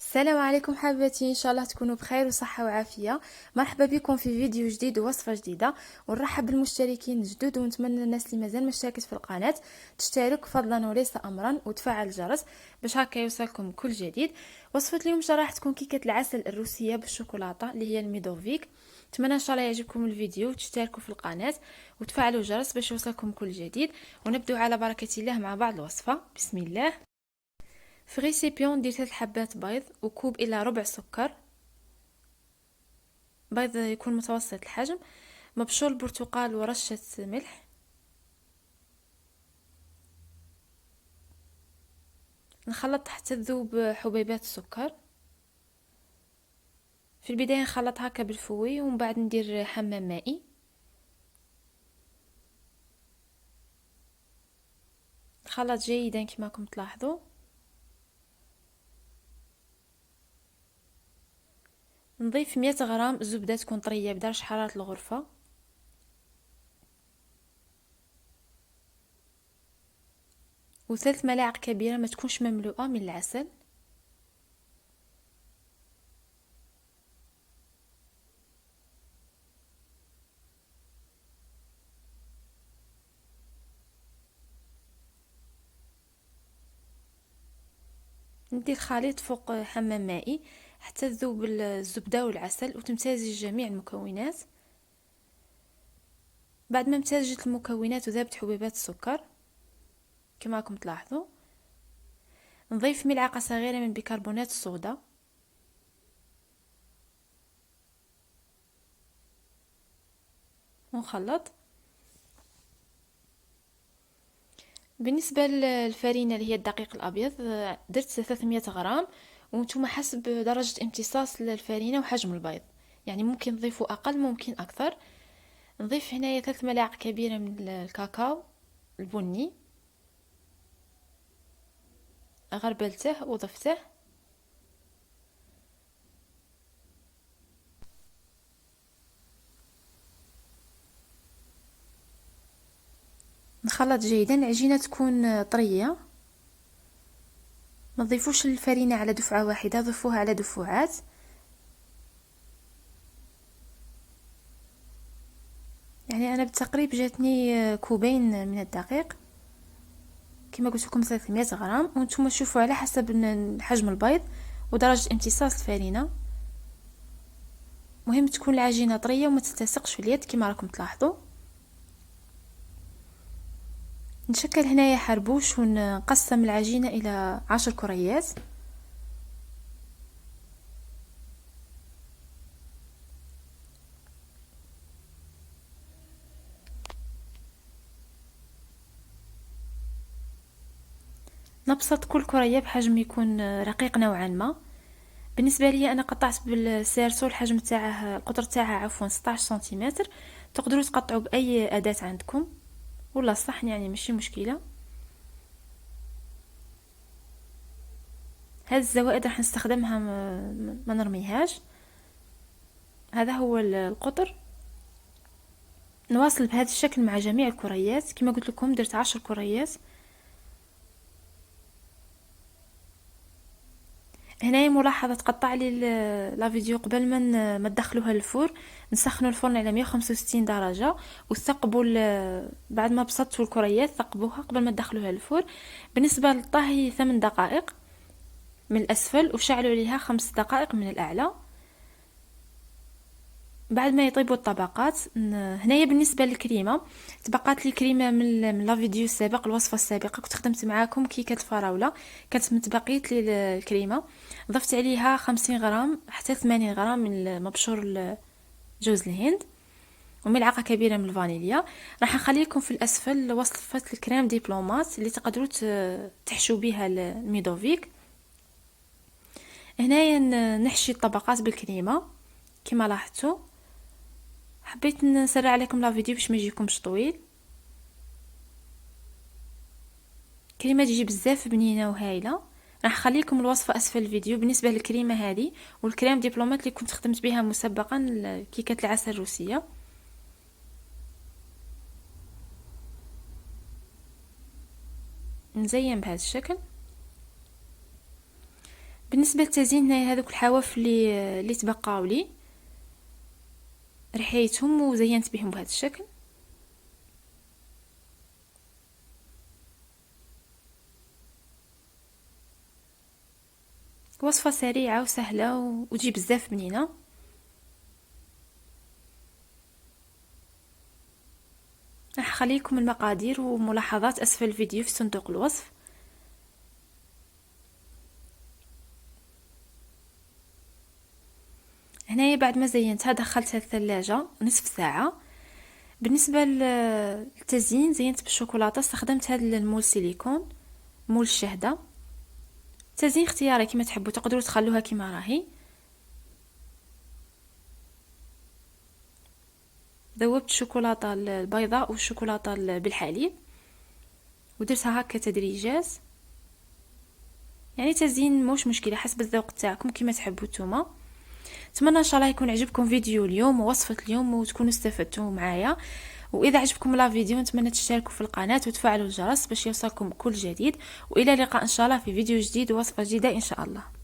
السلام عليكم حبيبتي، ان شاء الله تكونوا بخير وصحه وعافيه. مرحبا بكم في فيديو جديد ووصفه جديده، ونرحب بالمشتركين الجدد ونتمنى الناس اللي مازال ما اشتركت في القناه تشترك فضلا وليس امرا وتفعل الجرس باش هكا يوصلكم كل جديد. وصفه اليوم ان شاء الله راح تكون كيكه العسل الروسيه بالشوكولاته اللي هي الميدوفيك. نتمنى ان شاء الله يعجبكم الفيديو وتشتركوا في القناه وتفعلوا الجرس باش يوصلكم كل جديد. ونبدأ على بركه الله مع بعض الوصفه. بسم الله. في ريسيبيون ندير 3 حبات بيض وكوب الى ربع سكر، بيض يكون متوسط الحجم، مبشور برتقال ورشة ملح. نخلط حتى تذوب حبيبات السكر. في البداية نخلط هكا بالفوي ومن بعد ندير حمام مائي. نخلط جيدا كما راكم تلاحظوا. نضيف 100 غرام زبدة تكون طرية بدرجة حرارة الغرفة، وثلاث ملاعق كبيرة ما تكونش مملوءة من العسل. ندير خليط فوق حمام مائي حتى تذوب الزبدة والعسل وتمتزج جميع المكونات. بعد ما امتزجت المكونات وذابت حبيبات السكر كما راكم تلاحظوا، نضيف ملعقة صغيرة من بيكربونات الصودا ونخلط. بالنسبة للفرينة اللي هي الدقيق الأبيض درت 300 غرام، وانتم حسب درجة امتصاص الفرينة وحجم البيض، يعني ممكن تضيفوا أقل ممكن أكثر. نضيف هنايا 3 ملاعق كبيرة من الكاكاو البني، غربلته وضفته. نخلط جيدا، العجينة تكون طرية، ما تضيفوش الفرينة على دفعة واحدة، ضيفوها على دفعات. يعني انا بالتقريب جاتني كوبين من الدقيق كما قلت لكم 300 غرام، وانتم تشوفوا على حسب حجم البيض ودرجة امتصاص الفرينة. مهم تكون العجينة طرية وما تلتصقش في اليد كما راكم تلاحظوا. نشكل هنايا حربوش ونقسم العجينة الى 10 كريات. نبسط كل كرية بحجم يكون رقيق نوعا ما. بالنسبه لي انا قطعت بالسيرسو، الحجم تاعه القطر تاعها عفوا 16 سنتيمتر. تقدروا تقطعوا باي اداه عندكم ولا الصحن، يعني ماشي مشكله. هذه الزوائد راح نستخدمها، ما نرميهاش. هذا هو القطر. نواصل بهذا الشكل مع جميع الكريات. كما قلت لكم درت 10 كريات. هنايا ملاحظه تقطع لي لا فيديو قبل ما تدخلوها للفور. نسخنوا الفرن على 165 درجه وثقبوا بعد ما بسطتوا الكريات ثقبوها قبل ما تدخلوها للفور. بالنسبه للطهي 8 دقائق من الاسفل وشعلوا ليها 5 دقائق من الاعلى. بعد ما يطيبوا الطبقات هنايا بالنسبه للكريمه تبقات لي كريمه من لا فيديو السابق، الوصفه السابقه كنت خدمت معاكم كيكه الفراوله، كانت متبقيت لي الكريمه. ضفت عليها 50 غرام حتى 80 غرام من مبشور جوز الهند وملعقه كبيره من الفانيليا. راح نخليكم في الاسفل وصفه الكريم ديبلومات اللي تقدروا تحشوا بها الميدوفيك. هنايا نحشي الطبقات بالكريمه كما لاحظتوا. حبيت نسرع عليكم لا فيديو باش ما يجيكمش طويل. كريمه تجي بزاف بنينه وهايله. راح اخليكم الوصفه اسفل الفيديو بالنسبه للكريمه هذه والكريم دبلومات اللي كنت خدمت بها مسبقا كيكه العسل الروسيه. نزين بهذا الشكل. بالنسبه للتزيين هنايا هذوك الحواف اللي تبقاو لي رحيتهم وزينت بهم بهذا الشكل. وصفه سريعه وسهله وتجي بزاف بنينه. راح اخليكم المقادير وملاحظات اسفل الفيديو في صندوق الوصف. هنايا بعد ما زينتها دخلتها الثلاجة نصف ساعة. بالنسبة للتزيين زينت بالشوكولاتة، استخدمت هذا المول سيليكون، مول الشهدة. تزيين اختياري كما تحبوا، تقدروا تخلوها كما راهي. ذوبت الشوكولاتة البيضاء والشوكولاتة بالحليب ودرتها هكا تدريجات. يعني تزيين موش مشكلة، حسب الذوق تاعكم كما تحبوا نتوما. اتمنى ان شاء الله يكون عجبكم فيديو اليوم ووصفة اليوم وتكونوا استفدتوا معايا. واذا عجبكم لا فيديو نتمنى تشتركوا في القناة وتفعلوا الجرس باش يوصلكم كل جديد. والى اللقاء ان شاء الله في فيديو جديد ووصفة جديدة ان شاء الله.